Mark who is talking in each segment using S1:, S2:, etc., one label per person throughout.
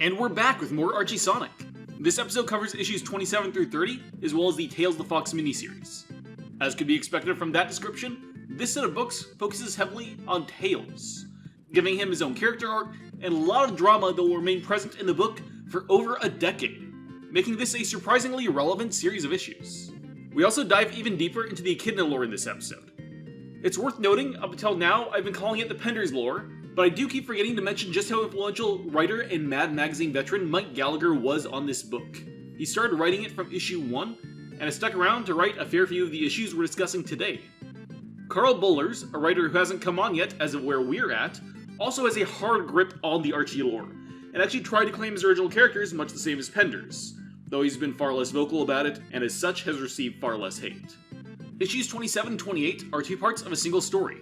S1: And we're back with more Archie Sonic. This episode covers issues 27 through 30, as well as the Tales of the Fox miniseries. As could be expected from that description, this set of books focuses heavily on Tails, giving him his own character arc and a lot of drama that will remain present in the book for over a decade, making this a surprisingly relevant series of issues. We also dive even deeper into the Echidna lore in this episode. It's worth noting, up until now, I've been calling it the Penders lore, but I do keep forgetting to mention just how influential writer and Mad Magazine veteran Mike Gallagher was on this book. He started writing it from issue 1, and has stuck around to write a fair few of the issues we're discussing today. Carl Bollers, a writer who hasn't come on yet as of where we're at, also has a hard grip on the Archie lore, and actually tried to claim his original characters much the same as Penders, though he's been far less vocal about it, and as such has received far less hate. Issues 27 and 28 are two parts of a single story.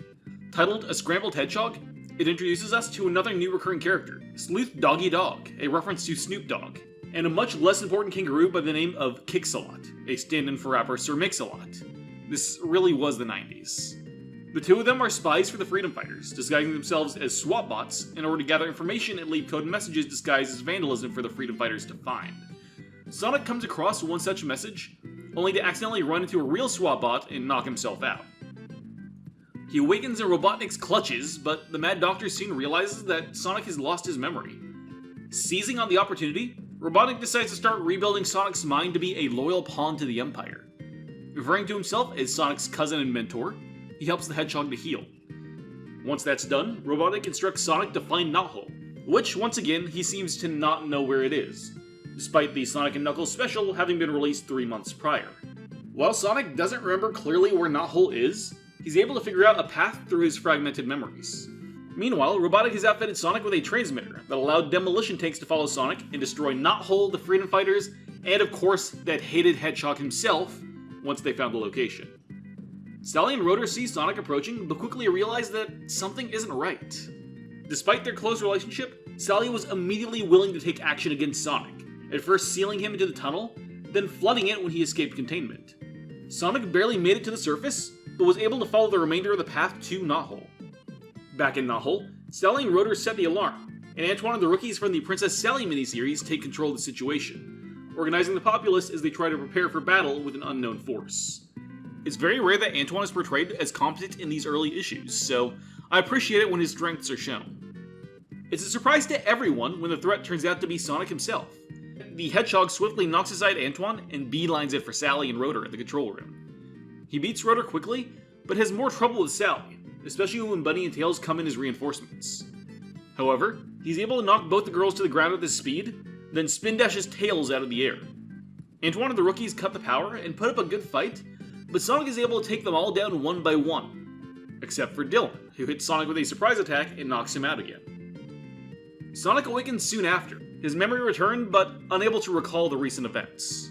S1: Titled A Scrambled Hedgehog, it introduces us to another new recurring character, Sleuth Doggy Dog, a reference to Snoop Dogg, and a much less important kangaroo by the name of Kix-a-Lot, a stand-in for rapper Sir Mix-a-Lot. This really was the 90s. The two of them are spies for the Freedom Fighters, disguising themselves as swap bots in order to gather information and leave code messages disguised as vandalism for the Freedom Fighters to find. Sonic comes across one such message, only to accidentally run into a real swap bot and knock himself out. He awakens in Robotnik's clutches, but the Mad Doctor soon realizes that Sonic has lost his memory. Seizing on the opportunity, Robotnik decides to start rebuilding Sonic's mind to be a loyal pawn to the Empire. Referring to himself as Sonic's cousin and mentor, he helps the Hedgehog to heal. Once that's done, Robotnik instructs Sonic to find Knothole, which, once again, he seems to not know where it is, despite the Sonic & Knuckles special having been released 3 months prior. While Sonic doesn't remember clearly where Knothole is, he's able to figure out a path through his fragmented memories. Meanwhile, Robotnik has outfitted Sonic with a transmitter that allowed demolition tanks to follow Sonic and destroy Knothole, the Freedom Fighters, and of course, that hated Hedgehog himself, once they found the location. Sally and Rotor see Sonic approaching, but quickly realize that something isn't right. Despite their close relationship, Sally was immediately willing to take action against Sonic, at first sealing him into the tunnel, then flooding it when he escaped containment. Sonic barely made it to the surface, but was able to follow the remainder of the path to Knothole. Back in Knothole, Sally and Rotor set the alarm, and Antoine and the rookies from the Princess Sally miniseries take control of the situation, organizing the populace as they try to prepare for battle with an unknown force. It's very rare that Antoine is portrayed as competent in these early issues, so I appreciate it when his strengths are shown. It's a surprise to everyone when the threat turns out to be Sonic himself. The Hedgehog swiftly knocks aside Antoine and beelines it for Sally and Rotor at the control room. He beats Rotor quickly, but has more trouble with Sally, especially when Bunny and Tails come in as reinforcements. However, he's able to knock both the girls to the ground with his speed, then spin dashes Tails out of the air. Antoine and the rookies cut the power and put up a good fight, but Sonic is able to take them all down one by one, except for Dylan, who hits Sonic with a surprise attack and knocks him out again. Sonic awakens soon after, his memory returned but unable to recall the recent events.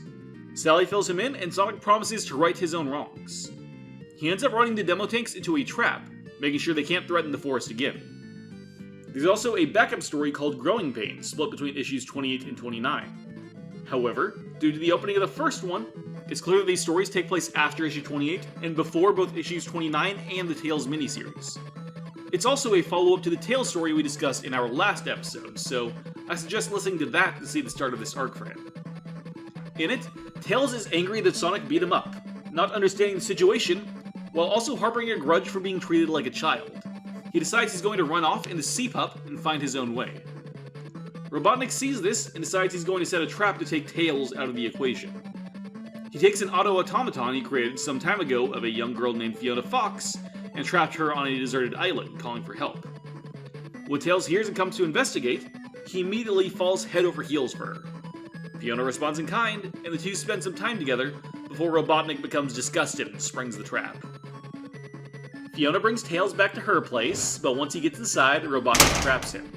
S1: Sally fills him in and Sonic promises to right his own wrongs. He ends up running the demo tanks into a trap, making sure they can't threaten the forest again. There's also a backup story called Growing Pains, split between issues 28 and 29. However, due to the opening of the first one, it's clear that these stories take place after issue 28 and before both issues 29 and the Tales miniseries. It's also a follow-up to the Tales story we discussed in our last episode, so I suggest listening to that to see the start of this arc for him. In it, Tails is angry that Sonic beat him up, not understanding the situation, while also harboring a grudge for being treated like a child. He decides he's going to run off into C-Pup and find his own way. Robotnik sees this and decides he's going to set a trap to take Tails out of the equation. He takes an auto-automaton he created some time ago of a young girl named Fiona Fox and trapped her on a deserted island, calling for help. When Tails hears and comes to investigate, he immediately falls head over heels for her. Fiona responds in kind, and the two spend some time together before Robotnik becomes disgusted and springs the trap. Fiona brings Tails back to her place, but once he gets inside, Robotnik traps him.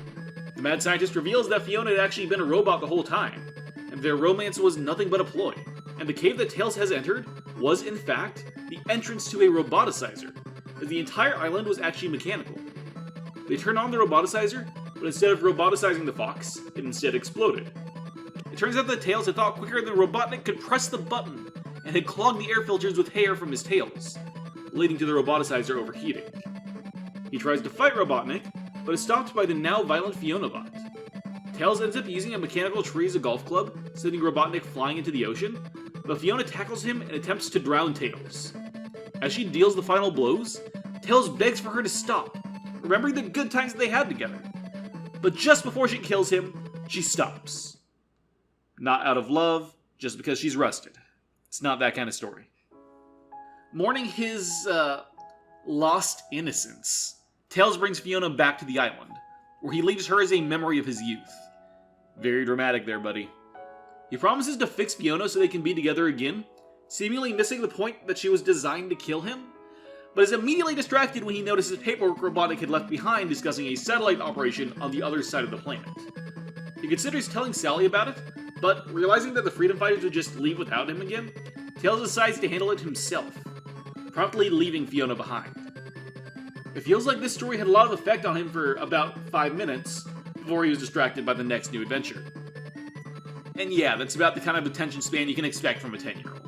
S1: The mad scientist reveals that Fiona had actually been a robot the whole time, and their romance was nothing but a ploy, and the cave that Tails has entered was, in fact, the entrance to a roboticizer, as the entire island was actually mechanical. They turn on the roboticizer, but instead of roboticizing the fox, it instead exploded. It turns out that Tails had thought quicker than Robotnik could press the button, and had clogged the air filters with hair from his tails, leading to the roboticizer overheating. He tries to fight Robotnik, but is stopped by the now violent Fiona bot. Tails ends up using a mechanical tree as a golf club, sending Robotnik flying into the ocean, but Fiona tackles him and attempts to drown Tails. As she deals the final blows, Tails begs for her to stop, remembering the good times they had together. But just before she kills him, she stops. Not out of love, just because she's rusted. It's not that kind of story. Mourning his, lost innocence, Tails brings Fiona back to the island, where he leaves her as a memory of his youth. Very dramatic there, buddy. He promises to fix Fiona so they can be together again, seemingly missing the point that she was designed to kill him, but is immediately distracted when he notices paperwork Robotnik had left behind discussing a satellite operation on the other side of the planet. He considers telling Sally about it, but realizing that the Freedom Fighters would just leave without him again, Tails decides to handle it himself, promptly leaving Fiona behind. It feels like this story had a lot of effect on him for about 5 minutes, before he was distracted by the next new adventure. And yeah, that's about the kind of attention span you can expect from a 10-year-old.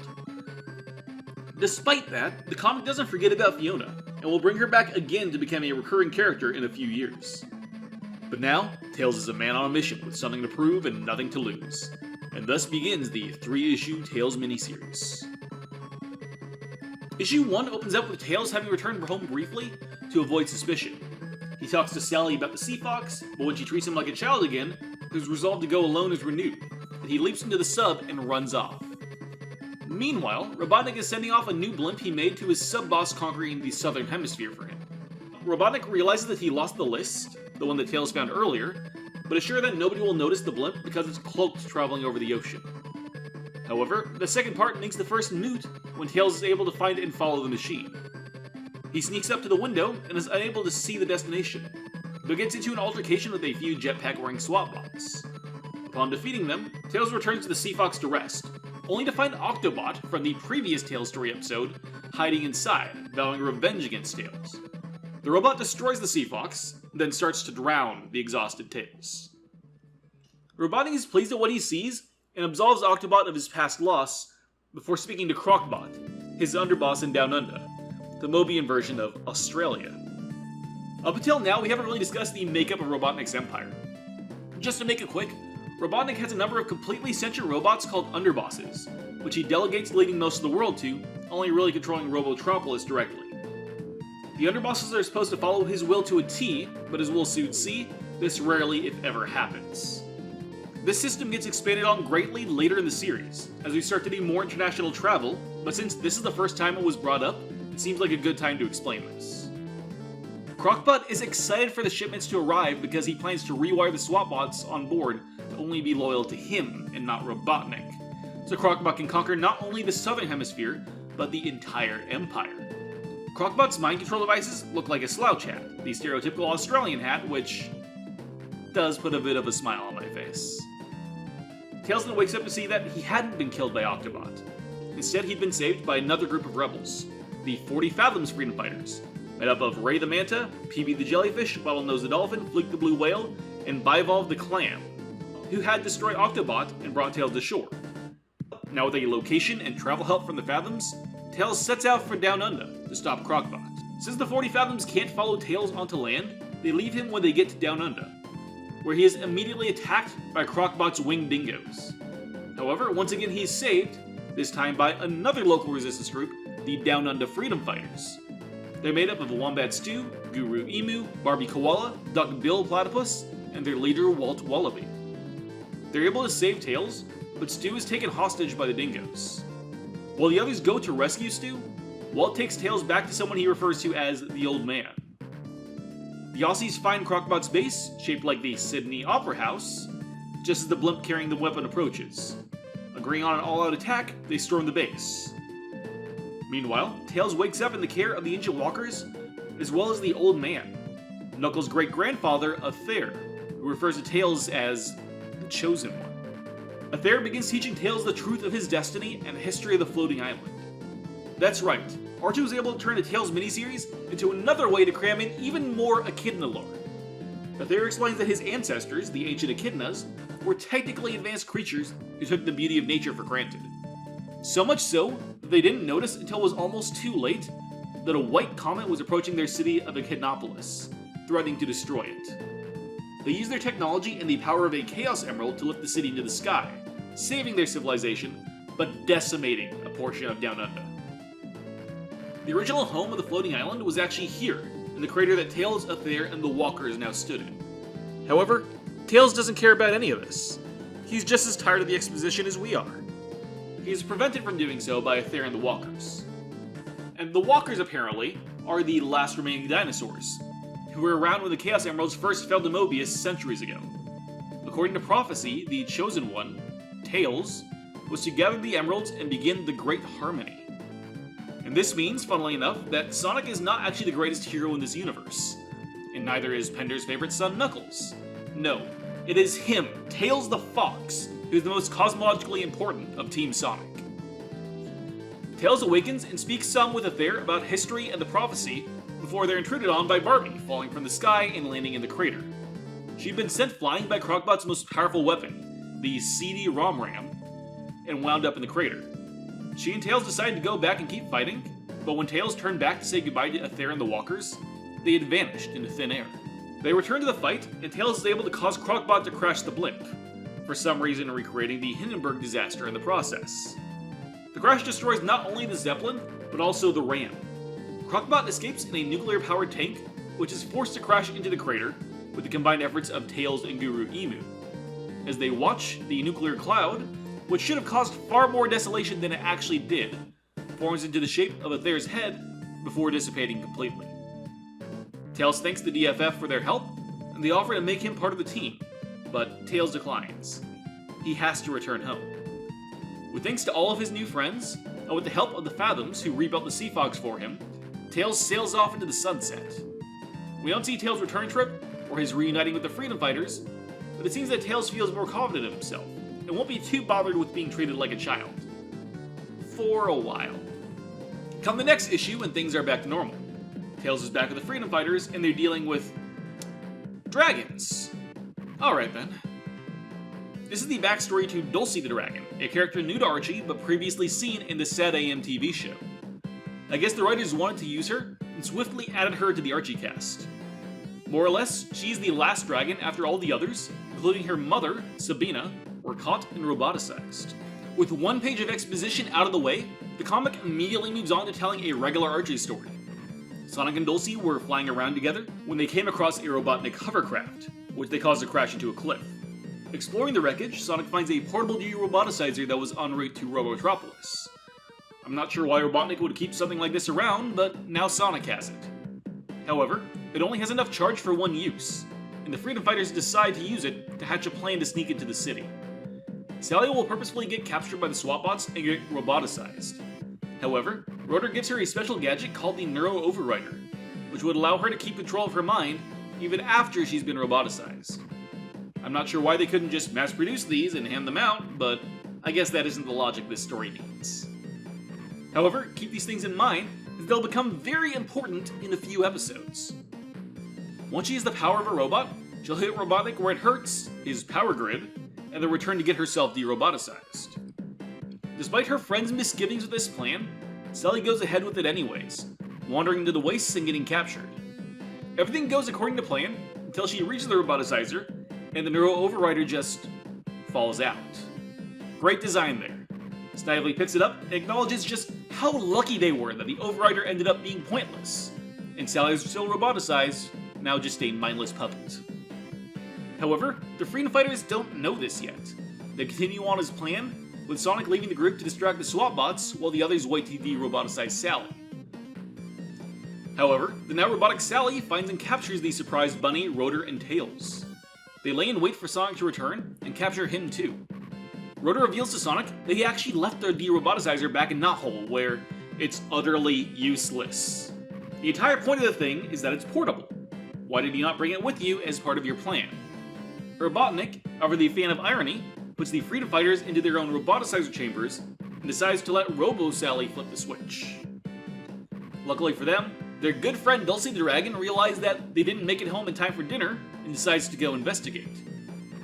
S1: Despite that, the comic doesn't forget about Fiona, and will bring her back again to become a recurring character in a few years. But now, Tails is a man on a mission with something to prove and nothing to lose, and thus begins the 3-issue Tails miniseries. Issue 1 opens up with Tails having returned home briefly to avoid suspicion. He talks to Sally about the Sea Fox, but when she treats him like a child again, his resolve to go alone is renewed, and he leaps into the sub and runs off. Meanwhile, Robotnik is sending off a new blimp he made to his sub-boss conquering the Southern Hemisphere for him. Robotnik realizes that he lost the list, the one that Tails found earlier, but is sure that nobody will notice the blimp because it's cloaked traveling over the ocean. However, the second part makes the first moot when Tails is able to find and follow the machine. He sneaks up to the window and is unable to see the destination, but gets into an altercation with a few jetpack-wearing SWAT bots. Upon defeating them, Tails returns to the Sea Fox to rest, only to find Octobot from the previous Tails story episode hiding inside, vowing revenge against Tails. The robot destroys the Sea Fox, then starts to drown the exhausted Tails. Robotnik is pleased at what he sees and absolves Octobot of his past loss before speaking to Crocbot, his underboss in Down Under, the Mobian version of Australia. Up until now, we haven't really discussed the makeup of Robotnik's empire. Just to make it quick, Robotnik has a number of completely sentient robots called underbosses, which he delegates leading most of the world to, only really controlling Robotropolis directly. The underbosses are supposed to follow his will to a T, but as we'll soon see, this rarely, if ever, happens. This system gets expanded on greatly later in the series, as we start to do more international travel, but since this is the first time it was brought up, it seems like a good time to explain this. Crocbot is excited for the shipments to arrive because he plans to rewire the SWAT bots on board to only be loyal to him and not Robotnik, so Crocbot can conquer not only the Southern Hemisphere, but the entire Empire. Crocbot's mind control devices look like a slouch hat, the stereotypical Australian hat, which does put a bit of a smile on my face. Tails then wakes up to see that he hadn't been killed by Octobot. Instead, he'd been saved by another group of rebels, the 40 Fathoms Freedom Fighters, made up of Ray the Manta, PB the Jellyfish, Bottlenose the Dolphin, Fleek the Blue Whale, and Bivolve the Clam, who had destroyed Octobot and brought Tails to shore. Now with a location and travel help from the Fathoms, Tails sets out for Down Under to stop Crocbot. Since the 40 Fathoms can't follow Tails onto land, they leave him when they get to Down Under, where he is immediately attacked by Crocbot's winged dingoes. However, once again he is saved, this time by another local resistance group, the Down Under Freedom Fighters. They're made up of Wombat Stew, Guru Emu, Barbie Koala, Duck Bill Platypus, and their leader Walt Wallaby. They're able to save Tails, but Stu is taken hostage by the dingoes. While the others go to rescue Stu, Walt takes Tails back to someone he refers to as the Old Man. The Aussies find Crocbot's base, shaped like the Sydney Opera House, just as the blimp carrying the weapon approaches. Agreeing on an all-out attack, they storm the base. Meanwhile, Tails wakes up in the care of the Ancient Walkers, as well as the Old Man, Knuckles' great-grandfather, Athair, who refers to Tails as the Chosen One. Athair begins teaching Tails the truth of his destiny and the history of the floating island. That's right, Archie was able to turn the Tails miniseries into another way to cram in even more Echidna lore. Athair explains that his ancestors, the ancient Echidnas, were technically advanced creatures who took the beauty of nature for granted. So much so that they didn't notice until it was almost too late that a white comet was approaching their city of Echidnopolis, threatening to destroy it. they use their technology and the power of a Chaos Emerald to lift the city into the sky, saving their civilization, but decimating a portion of Down Under. The original home of the floating island was actually here, in the crater that Tails, Aether, and the Walkers now stood in. However, Tails doesn't care about any of this. He's just as tired of the exposition as we are. He is prevented from doing so by Aether and the Walkers. And the Walkers, apparently, are the last remaining dinosaurs, who were around when the Chaos Emeralds first fell to Mobius centuries ago. According to prophecy, the Chosen One, Tails, was to gather the emeralds and begin the Great Harmony. And this means, funnily enough, that Sonic is not actually the greatest hero in this universe. And neither is Pender's favorite son, Knuckles. No, it is him, Tails the Fox, who's the most cosmologically important of Team Sonic. Tails awakens and speaks some with Aether about history and the prophecy before they're intruded on by Barbie, falling from the sky and landing in the crater. She'd been sent flying by Crocbot's most powerful weapon, the CD-ROM RAM, and wound up in the crater. She and Tails decided to go back and keep fighting, but when Tails turned back to say goodbye to Aether and the Walkers, they had vanished into thin air. They returned to the fight, and Tails is able to cause Crocbot to crash the blimp, for some reason recreating the Hindenburg disaster in the process. The crash destroys not only the Zeppelin, but also the ram. Crocbot escapes in a nuclear-powered tank, which is forced to crash into the crater with the combined efforts of Tails and Guru Emu. As they watch, the nuclear cloud, which should have caused far more desolation than it actually did, forms into the shape of Aether's head before dissipating completely. Tails thanks the DFF for their help, and they offer to make him part of the team, but Tails declines. He has to return home. With thanks to all of his new friends, and with the help of the Fathoms who rebuilt the Sea Fox for him, Tails sails off into the sunset. We don't see Tails' return trip, or his reuniting with the Freedom Fighters, but it seems that Tails feels more confident in himself, and won't be too bothered with being treated like a child. For a while. Come the next issue when things are back to normal. Tails is back with the Freedom Fighters, and they're dealing with dragons. Alright then. This is the backstory to Dulcie the Dragon, a character new to Archie, but previously seen in the Sad AM TV show. I guess the writers wanted to use her, and swiftly added her to the Archie cast. More or less, she's the last dragon after all the others, including her mother, Sabina, were caught and roboticized. With one page of exposition out of the way, the comic immediately moves on to telling a regular Archie story. Sonic and Dulcie were flying around together when they came across a Robotnik hovercraft, which they caused to crash into a cliff. Exploring the wreckage, Sonic finds a portable de-roboticizer that was en route to Robotropolis. I'm not sure why Robotnik would keep something like this around, but now Sonic has it. However, it only has enough charge for one use, and the Freedom Fighters decide to use it to hatch a plan to sneak into the city. Sally will purposefully get captured by the SWAT-bots and get roboticized. However, Rotor gives her a special gadget called the Neuro Overrider, which would allow her to keep control of her mind even after she's been roboticized. I'm not sure why they couldn't just mass-produce these and hand them out, but I guess that isn't the logic this story needs. However, keep these things in mind, as they'll become very important in a few episodes. Once she has the power of a robot, she'll hit Robotnik where it hurts, his power grid, and then return to get herself de-roboticized. Despite her friends' misgivings with this plan, Sally goes ahead with it anyways, wandering into the wastes and getting captured. Everything goes according to plan until she reaches the roboticizer, and the Neuro Overrider just falls out. Great design there. Snively picks it up and acknowledges just how lucky they were that the Overrider ended up being pointless, and Sally is still roboticized, now just a mindless puppet. However, the Freedom Fighters don't know this yet. They continue on his plan, with Sonic leaving the group to distract the SWAT-bots while the others wait to de-roboticize Sally. However, the now robotic Sally finds and captures the surprised Bunny, Rotor, and Tails. They lay in wait for Sonic to return, and capture him too. Rotor reveals to Sonic that he actually left their de-roboticizer back in Knothole, where it's utterly useless. The entire point of the thing is that it's portable. Why did you not bring it with you as part of your plan? Robotnik, however the fan of irony, puts the Freedom Fighters into their own roboticizer chambers, and decides to let Robo-Sally flip the switch. Luckily for them, their good friend Dulcie the Dragon realized that they didn't make it home in time for dinner, and decides to go investigate.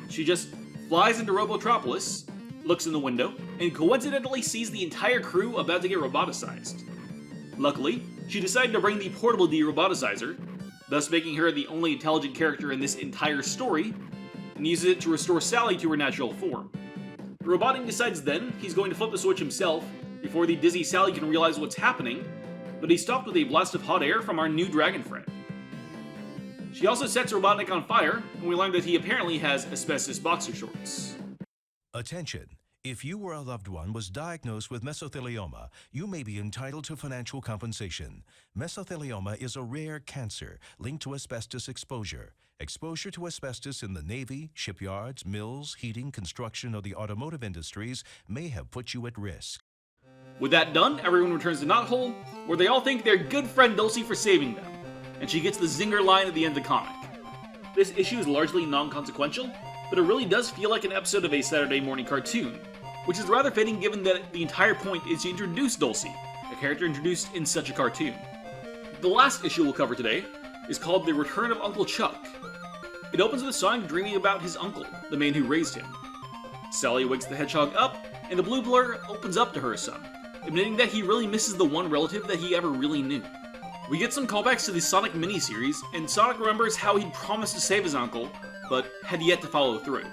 S1: She just flies into Robotropolis, looks in the window, and coincidentally sees the entire crew about to get roboticized. Luckily, she decided to bring the portable de-roboticizer, thus making her the only intelligent character in this entire story, and uses it to restore Sally to her natural form. Robotnik decides then he's going to flip the switch himself before the dizzy Sally can realize what's happening, but he's stopped with a blast of hot air from our new dragon friend. She also sets Robotnik on fire, and we learn that he apparently has asbestos boxer shorts.
S2: Attention! If you or a loved one was diagnosed with mesothelioma, you may be entitled to financial compensation. Mesothelioma is a rare cancer linked to asbestos exposure. Exposure to asbestos in the Navy, shipyards, mills, heating, construction, or the automotive industries may have put you at risk.
S1: With that done, everyone returns to Knothole, where they all thank their good friend Dulcie for saving them, and she gets the zinger line at the end of the comic. This issue is largely non-consequential, but it really does feel like an episode of a Saturday morning cartoon, which is rather fitting given that the entire point is to introduce Dulcie, a character introduced in such a cartoon. The last issue we'll cover today is called The Return of Uncle Chuck. It opens with Sonic dreaming about his uncle, the man who raised him. Sally wakes the hedgehog up, and the blue blur opens up to her son, admitting that he really misses the one relative that he ever really knew. We get some callbacks to the Sonic miniseries, and Sonic remembers how he'd promised to save his uncle, but had yet to follow through.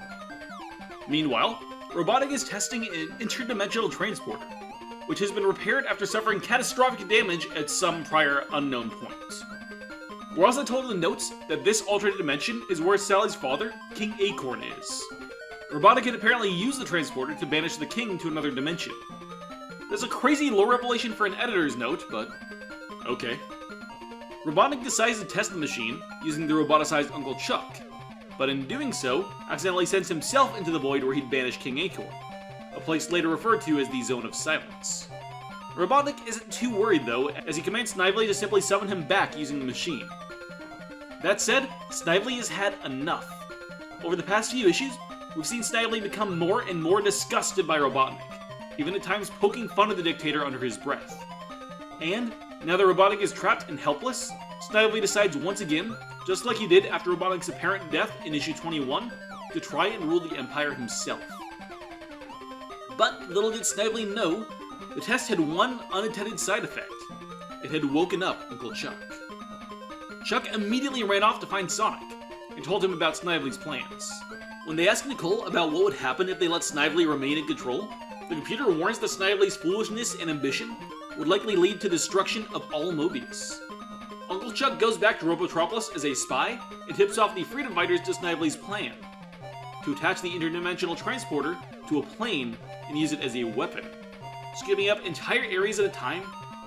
S1: Meanwhile, Robotnik is testing an interdimensional transporter, which has been repaired after suffering catastrophic damage at some prior unknown point. We're also told in the notes that this alternate dimension is where Sally's father, King Acorn, is. Robotnik had apparently used the transporter to banish the king to another dimension. There's a crazy lore revelation for an editor's note, but okay. Robotnik decides to test the machine using the roboticized Uncle Chuck, but in doing so, accidentally sends himself into the void where he'd banished King Acorn, a place later referred to as the Zone of Silence. Robotnik isn't too worried though, as he commands Snively to simply summon him back using the machine. That said, Snively has had enough. Over the past few issues, we've seen Snively become more and more disgusted by Robotnik, even at times poking fun at the dictator under his breath. And, now that Robotnik is trapped and helpless, Snively decides once again, just like he did after Robotnik's apparent death in issue 21, to try and rule the Empire himself. But little did Snively know, the test had one unintended side effect. It had woken up Uncle Chuck. Chuck immediately ran off to find Sonic, and told him about Snively's plans. When they ask Nicole about what would happen if they let Snively remain in control, the computer warns that Snively's foolishness and ambition would likely lead to destruction of all Mobius. Uncle Chuck goes back to Robotropolis as a spy and tips off the Freedom Fighters to Snively's plan, to attach the interdimensional transporter to a plane and use it as a weapon, skipping up entire areas at a time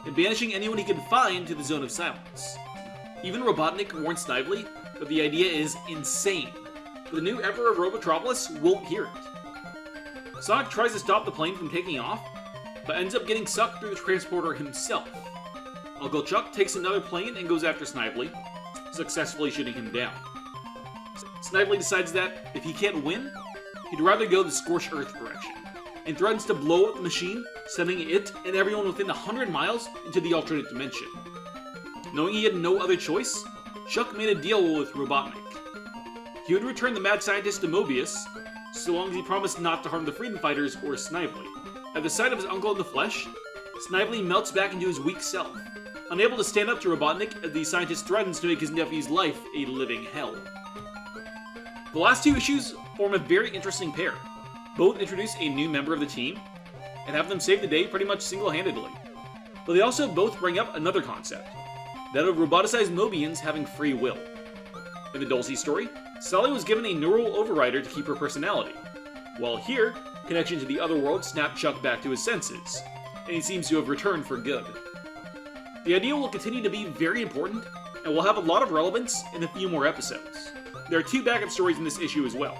S1: and banishing anyone he can find to the Zone of Silence. Even Robotnik warns Snively that the idea is insane, but the new Emperor of Robotropolis won't hear it. Sonic tries to stop the plane from taking off, but ends up getting sucked through the transporter himself. Uncle Chuck takes another plane and goes after Snively, successfully shooting him down. Snively decides that, if he can't win, he'd rather go the Scorched Earth direction, and threatens to blow up the machine, sending it and everyone within 100 miles into the alternate dimension. Knowing he had no other choice, Chuck made a deal with Robotnik. He would return the mad scientist to Mobius, so long as he promised not to harm the Freedom Fighters or Snively. At the sight of his uncle in the flesh, Snively melts back into his weak self, unable to stand up to Robotnik as the scientist threatens to make his nephew's life a living hell. The last two issues form a very interesting pair. Both introduce a new member of the team, and have them save the day pretty much single-handedly. But they also both bring up another concept, that of roboticized Mobians having free will. In the Dulcie story, Sally was given a neural overrider to keep her personality, while here, connection to the other world snapped Chuck back to his senses, and he seems to have returned for good. The idea will continue to be very important, and will have a lot of relevance in a few more episodes. There are two backup stories in this issue as well.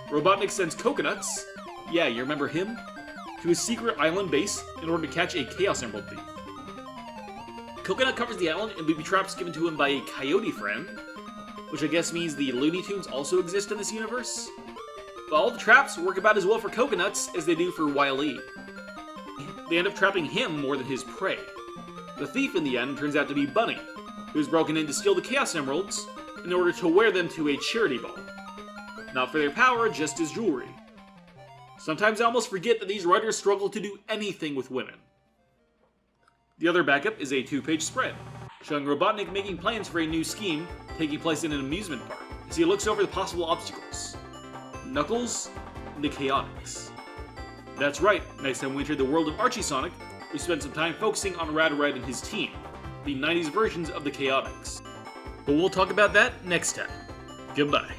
S1: Robotnik sends Coconuts, yeah, you remember him, to his secret island base in order to catch a Chaos Emerald thief. Coconut covers the island and booby traps given to him by a coyote friend, which I guess means the Looney Tunes also exist in this universe. But all the traps work about as well for Coconuts as they do for Wile E. They end up trapping him more than his prey. The thief in the end turns out to be Bunny, who's broken in to steal the Chaos Emeralds in order to wear them to a charity ball. Not for their power, just as jewelry. Sometimes I almost forget that these writers struggle to do anything with women. The other backup is a 2-page spread, showing Robotnik making plans for a new scheme taking place in an amusement park as he looks over the possible obstacles. Knuckles, the Chaotix. That's right, next time we enter the world of Archie Sonic, we spend some time focusing on Rad Red and his team, the 90s versions of the Chaotix. But we'll talk about that next time. Goodbye.